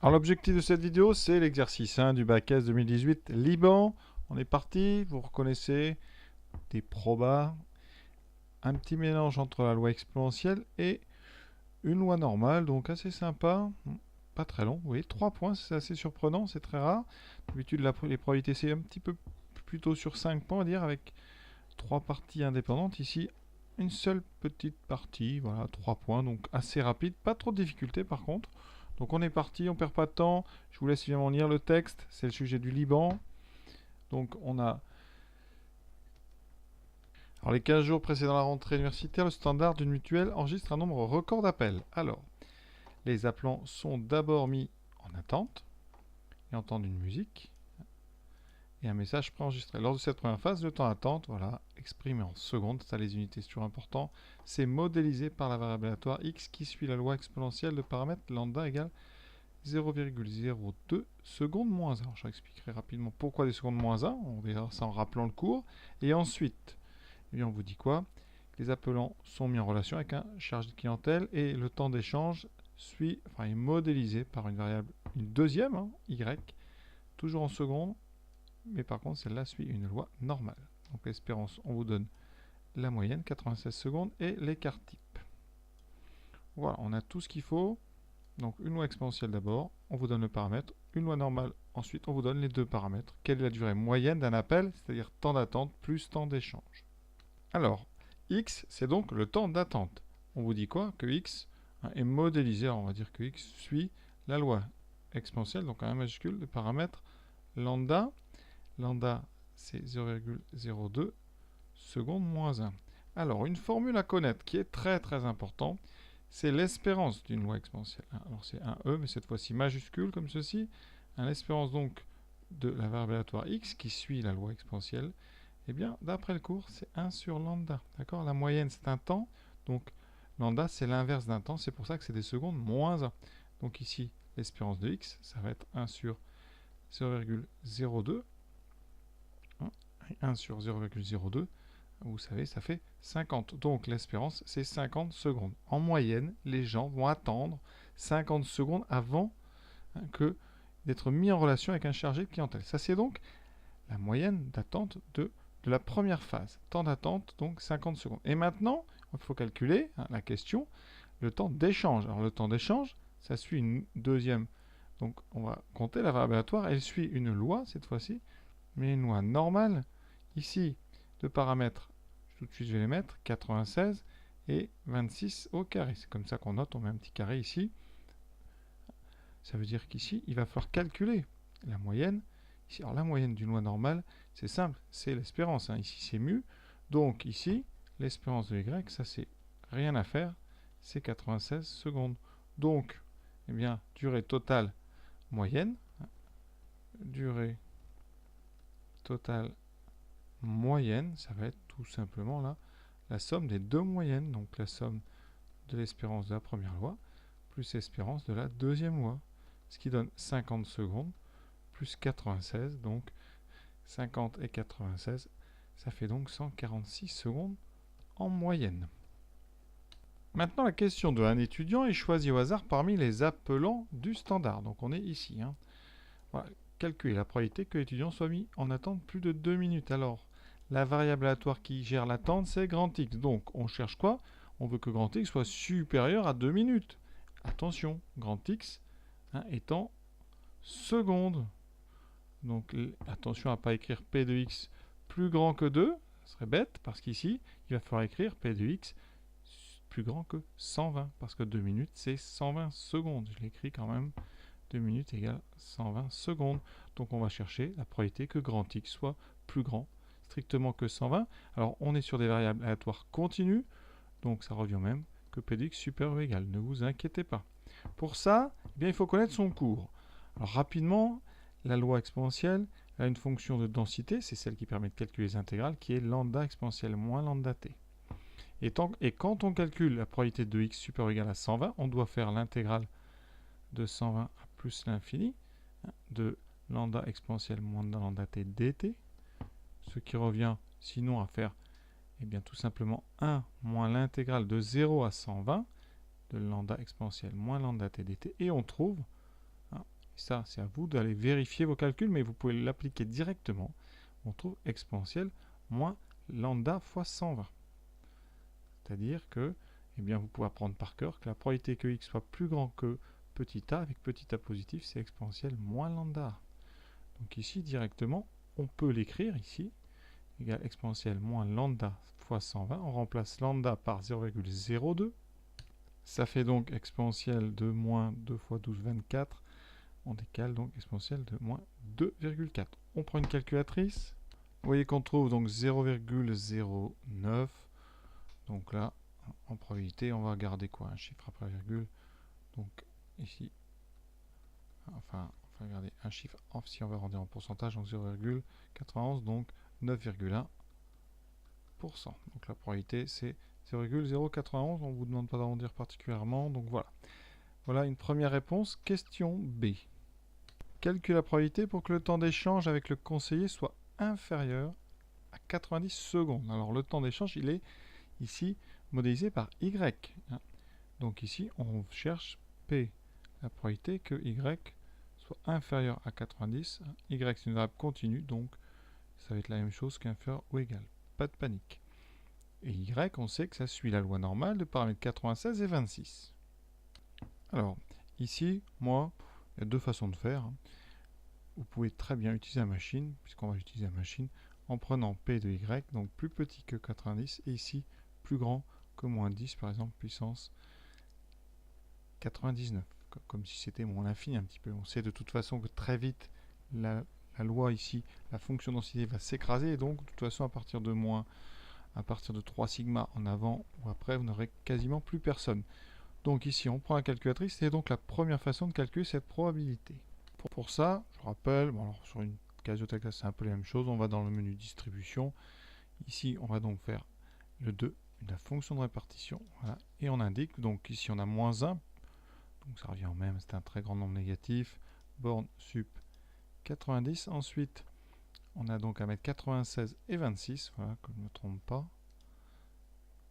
Alors l'objectif de cette vidéo, c'est l'exercice 1 du bac S 2018 Liban. On est parti, vous reconnaissez des probas, un petit mélange entre la loi exponentielle et une loi normale, donc assez sympa, pas très long, vous voyez, 3 points, c'est assez surprenant, c'est très rare. D'habitude, les probabilités, c'est un petit peu plutôt sur 5 points, on va dire, avec 3 parties indépendantes. Ici, une seule petite partie, voilà, 3 points, donc assez rapide, pas trop de difficultés par contre. Donc on est parti, on perd pas de temps. Je vous laisse évidemment lire le texte. C'est le sujet du Liban. Donc on a... Alors les 15 jours précédant la rentrée universitaire, le standard d'une mutuelle enregistre un nombre record d'appels. Alors, les appelants sont d'abord mis en attente et entendent une musique et un message préenregistré. Lors de cette première phase, le temps d'attente, voilà, exprimé en secondes, ça les unités, c'est toujours important, c'est modélisé par la variable aléatoire x qui suit la loi exponentielle de paramètres lambda égale 0,02 secondes moins 1. Je expliquerai rapidement pourquoi des secondes moins 1. On verra ça en rappelant le cours. Et ensuite, eh bien, on vous dit quoi? Les appelants sont mis en relation avec un chargé de clientèle et le temps d'échange est modélisé par une variable, une deuxième, y, toujours en secondes, mais par contre celle-là suit une loi normale. Donc l'espérance, on vous donne la moyenne, 96 secondes, et l'écart type. Voilà, on a tout ce qu'il faut. Donc une loi exponentielle d'abord, on vous donne le paramètre, une loi normale, ensuite on vous donne les deux paramètres. Quelle est la durée moyenne d'un appel, c'est-à-dire temps d'attente plus temps d'échange. Alors, x, c'est donc le temps d'attente. On vous dit quoi? Que x est modélisé, alors on va dire que x suit la loi exponentielle, donc un majuscule, le paramètre lambda. Lambda, c'est 0,02 secondes moins 1. Alors, une formule à connaître qui est très très importante, c'est l'espérance d'une loi exponentielle. Alors c'est un E, mais cette fois-ci majuscule comme ceci. L'espérance donc de la variable aléatoire x qui suit la loi exponentielle, eh bien d'après le cours, c'est 1 sur lambda. D'accord? La moyenne c'est un temps, donc lambda c'est l'inverse d'un temps, c'est pour ça que c'est des secondes moins 1. Donc ici, l'espérance de x, ça va être 1 sur 0,02. 1 sur 0,02. Vous savez, ça fait 50. Donc l'espérance, c'est 50 secondes. En moyenne, les gens vont attendre 50 secondes avant que d'être mis en relation avec un chargé de clientèle. Ça, c'est donc la moyenne d'attente de la première phase. Temps d'attente, donc 50 secondes. Et maintenant, il faut calculer la question, le temps d'échange. Alors le temps d'échange, ça suit une deuxième. Donc on va compter la variable aléatoire. Elle suit une loi, cette fois-ci, mais une loi normale. Ici, de paramètres, tout de suite je vais les mettre, 96 et 26 au carré. C'est comme ça qu'on note, on met un petit carré ici. Ça veut dire qu'ici, il va falloir calculer la moyenne. Ici, alors la moyenne d'une loi normale, c'est simple, c'est l'espérance. Ici, c'est mu. Donc ici, l'espérance de y, ça c'est rien à faire, c'est 96 secondes. Donc, eh bien, durée totale moyenne, durée totale moyenne, ça va être tout simplement là la somme des deux moyennes, donc la somme de l'espérance de la première loi plus l'espérance de la deuxième loi, ce qui donne 50 secondes plus 96, donc 50 et 96, ça fait donc 146 secondes en moyenne. Maintenant, la question de un étudiant est choisi au hasard parmi les appelants du standard. Donc on est ici. Voilà. Calculer la probabilité que l'étudiant soit mis en attente plus de 2 minutes. Alors, la variable aléatoire qui gère l'attente, c'est grand X. Donc, on cherche quoi? On veut que grand X soit supérieur à 2 minutes. Attention, grand X étant seconde. Donc, attention à ne pas écrire P de X plus grand que 2. Ça serait bête, parce qu'ici, il va falloir écrire P de X plus grand que 120. Parce que 2 minutes, c'est 120 secondes. Je l'écris quand même. 2 minutes égale 120 secondes. Donc on va chercher la probabilité que grand X soit plus grand strictement que 120. Alors on est sur des variables aléatoires continues, donc ça revient même que P de X supérieur ou égal. Ne vous inquiétez pas. Pour ça, eh bien, il faut connaître son cours. Alors rapidement, la loi exponentielle a une fonction de densité, c'est celle qui permet de calculer les intégrales, qui est lambda exponentielle moins lambda t. Et quand on calcule la probabilité de x supérieur ou égal à 120, on doit faire l'intégrale de 120 à plus l'infini de lambda exponentielle moins lambda t dt, ce qui revient sinon à faire tout simplement 1 moins l'intégrale de 0 à 120 de lambda exponentielle moins lambda t dt, et on trouve Ça, c'est à vous d'aller vérifier vos calculs, mais vous pouvez l'appliquer directement. On trouve exponentielle moins lambda fois 120. C'est-à-dire que, eh bien, vous pouvez apprendre par cœur que la probabilité que x soit plus grand que petit a, avec petit a positif, c'est exponentielle moins lambda. Donc ici, directement, on peut l'écrire ici, égale exponentielle moins lambda fois 120. On remplace lambda par 0,02. Ça fait donc exponentielle de moins 2 fois 12, 24. On décale donc exponentielle de moins 2,4. On prend une calculatrice. Vous voyez qu'on trouve donc 0,09. Donc là, en probabilité, on va garder quoi? Un chiffre après la virgule. Donc ici, enfin, on va garder un chiffre. Si on va rendre en pourcentage, donc 0,91, donc 9,1%. Donc la probabilité, c'est 0,091. On ne vous demande pas d'arrondir particulièrement. Donc voilà. Voilà une première réponse. Question B. Calcule la probabilité pour que le temps d'échange avec le conseiller soit inférieur à 90 secondes. Alors le temps d'échange, il est ici modélisé par Y. Donc ici, on cherche P, la probabilité que Y soit inférieur à 90. Y, c'est une variable continue, donc ça va être la même chose qu'inférieur ou égal. Pas de panique. Et Y, on sait que ça suit la loi normale de paramètres 96 et 26. Alors, ici, moi, il y a deux façons de faire. Vous pouvez très bien utiliser la machine, puisqu'on va utiliser la machine, en prenant P de Y, donc plus petit que 90, et ici, plus grand que moins 10, par exemple, puissance 99, comme si c'était moins l'infini un petit peu. On sait de toute façon que très vite, la loi ici, la fonction densité va s'écraser, et donc, de toute façon, à partir de 3 sigma en avant ou après, vous n'aurez quasiment plus personne. Donc ici, on prend la calculatrice, c'est donc la première façon de calculer cette probabilité. Pour ça, je rappelle, bon alors sur une casio-classe, c'est un peu la même chose. On va dans le menu distribution. Ici, on va donc faire le 2, la fonction de répartition. Voilà, et on indique, donc ici on a moins 1, donc ça revient au même, c'est un très grand nombre négatif. Borne sup 90. Ensuite, on a donc à mettre 96 et 26, voilà, que je ne me trompe pas.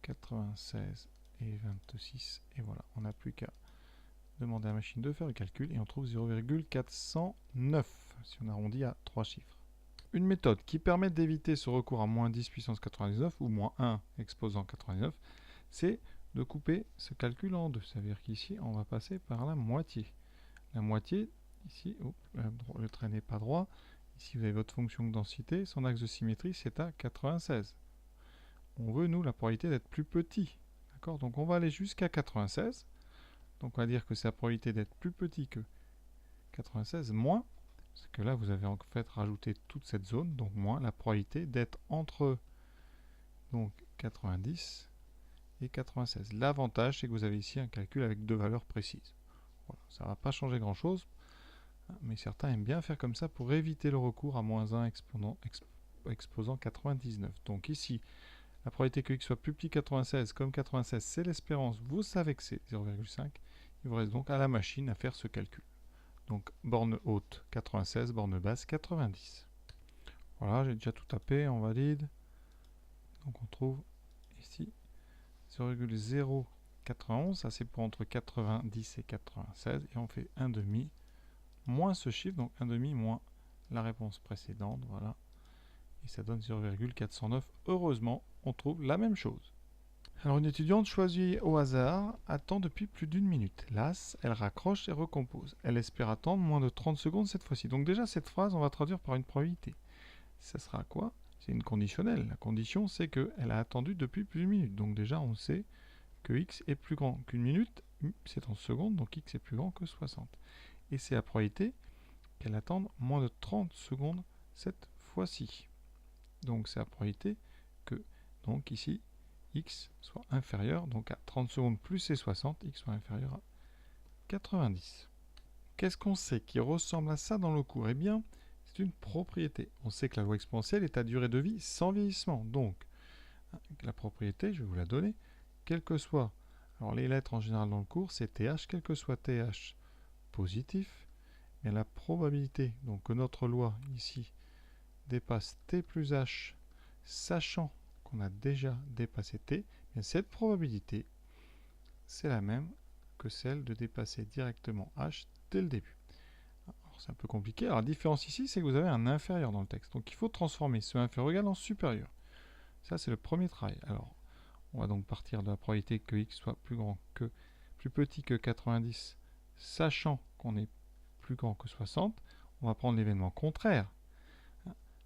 96 et 26, et voilà, on n'a plus qu'à demander à la machine de faire le calcul et on trouve 0,409 si on arrondit à 3 chiffres. Une méthode qui permet d'éviter ce recours à moins 10 puissance 99 ou moins 1 exposant 99, c'est de couper ce calcul en deux. Ça veut dire qu'ici, on va passer par la moitié. La moitié, ici, le trait n'est pas droit. Ici, vous avez votre fonction de densité. Son axe de symétrie, c'est à 96. On veut, nous, la probabilité d'être plus petit. D'accord? Donc, on va aller jusqu'à 96. Donc on va dire que c'est la probabilité d'être plus petit que 96 moins, parce que là vous avez en fait rajouté toute cette zone, donc moins la probabilité d'être entre donc 90 et 96. L'avantage c'est que vous avez ici un calcul avec deux valeurs précises. Voilà, ça ne va pas changer grand chose, mais certains aiment bien faire comme ça pour éviter le recours à moins 1 exposant 99. Donc ici, la probabilité que x soit plus petit que 96, comme 96 c'est l'espérance, vous savez que c'est 0,5. Il vous reste donc à la machine à faire ce calcul. Donc borne haute 96, borne basse 90. Voilà, j'ai déjà tout tapé, on valide. Donc on trouve ici 0,091, ça c'est pour entre 90 et 96, et on fait 1 demi moins ce chiffre, donc 1 demi moins la réponse précédente, voilà. Et ça donne 0,409. Heureusement, on trouve la même chose. Alors une étudiante choisie au hasard attend depuis plus d'une minute. Lasse, elle raccroche et recompose. Elle espère attendre moins de 30 secondes cette fois-ci. Donc déjà cette phrase, on va traduire par une probabilité. Ça sera quoi? C'est une conditionnelle. La condition, c'est qu'elle a attendu depuis plus d'une minute. Donc déjà, on sait que x est plus grand qu'une minute. C'est en secondes, donc x est plus grand que 60. Et c'est la probabilité qu'elle attende moins de 30 secondes cette fois-ci. Donc c'est la probabilité que, donc ici, x soit inférieur, donc à 30 secondes plus c'est 60, x soit inférieur à 90. Qu'est-ce qu'on sait qui ressemble à ça dans le cours? Eh bien, c'est une propriété. On sait que la loi exponentielle est à durée de vie sans vieillissement. Donc, la propriété, je vais vous la donner, quel que soit, alors les lettres en général dans le cours, c'est TH, quel que soit TH positif, mais la probabilité, donc que notre loi ici dépasse T plus H, sachant qu'on a déjà dépassé T, bien cette probabilité, c'est la même que celle de dépasser directement H dès le début. c'est un peu compliqué. Alors la différence ici, c'est que vous avez un inférieur dans le texte. Donc il faut transformer ce inférieur égal en supérieur. Ça, c'est le premier travail. Alors, on va donc partir de la probabilité que x soit plus petit que 90, sachant qu'on est plus grand que 60. On va prendre l'événement contraire.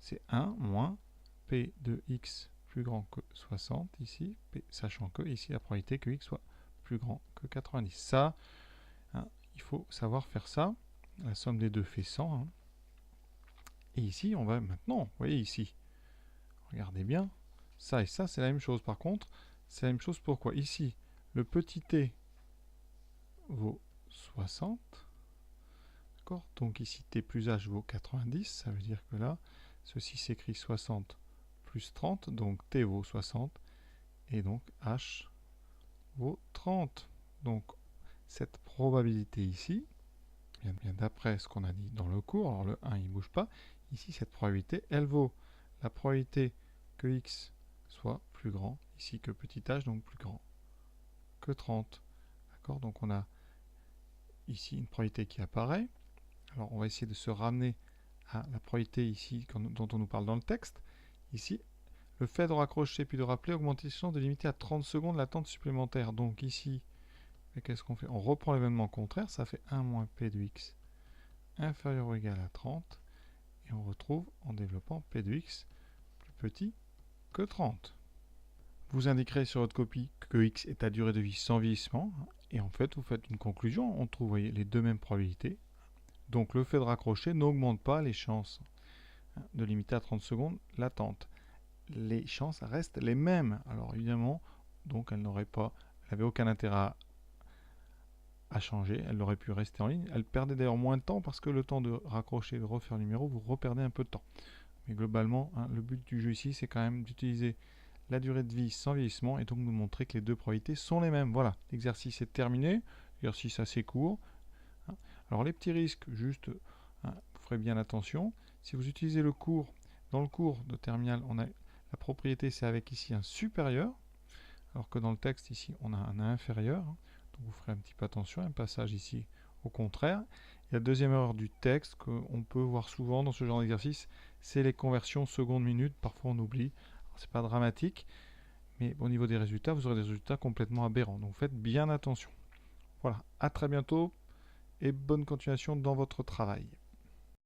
C'est 1 moins p de x plus grand que 60 ici, sachant que ici la probabilité que x soit plus grand que 90. Ça, il faut savoir faire ça. La somme des deux fait 100. Et ici, on va maintenant, vous voyez ici, regardez bien, ça et ça, c'est la même chose. Par contre, c'est la même chose pourquoi ici, le petit t vaut 60. D'accord? Donc ici, t plus h vaut 90. Ça veut dire que là, ceci s'écrit 60 plus 30. Donc t vaut 60. Et donc h vaut 30. Donc cette probabilité ici, bien d'après ce qu'on a dit dans le cours, alors le 1 il ne bouge pas, ici cette probabilité, elle vaut la probabilité que x soit plus grand, ici que petit h, donc plus grand que 30. D'accord? Donc on a ici une probabilité qui apparaît. Alors on va essayer de se ramener à la probabilité ici dont on nous parle dans le texte. Ici, le fait de raccrocher puis de rappeler augmente les chances de limiter à 30 secondes l'attente supplémentaire. Donc ici, qu'est-ce qu'on fait? On reprend l'événement contraire, ça fait 1 moins p de x inférieur ou égal à 30. Et on retrouve en développant p de x plus petit que 30. Vous indiquerez sur votre copie que x est à durée de vie sans vieillissement. Et en fait, vous faites une conclusion. On trouve, voyez, les deux mêmes probabilités. Donc le fait de raccrocher n'augmente pas les chances de limiter à 30 secondes l'attente. Les chances restent les mêmes. Alors évidemment, donc elle n'avait aucun intérêt à changer. Elle aurait pu rester en ligne. Elle perdait d'ailleurs moins de temps parce que le temps de raccrocher et de refaire le numéro, vous reperdez un peu de temps. Mais globalement, le but du jeu ici, c'est quand même d'utiliser la durée de vie sans vieillissement et donc nous montrer que les deux probabilités sont les mêmes. Voilà, l'exercice est terminé. Exercice assez court. Alors les petits risques, juste, vous ferez bien attention. Si vous utilisez le cours, dans le cours de terminal, on a la propriété, c'est avec ici un supérieur, alors que dans le texte ici, on a un inférieur. Donc vous ferez un petit peu attention, un passage ici au contraire. Et la deuxième erreur du texte qu'on peut voir souvent dans ce genre d'exercice, c'est les conversions secondes-minutes. Parfois on oublie, c'est pas dramatique, mais au niveau des résultats, vous aurez des résultats complètement aberrants. Donc faites bien attention. Voilà, à très bientôt et bonne continuation dans votre travail.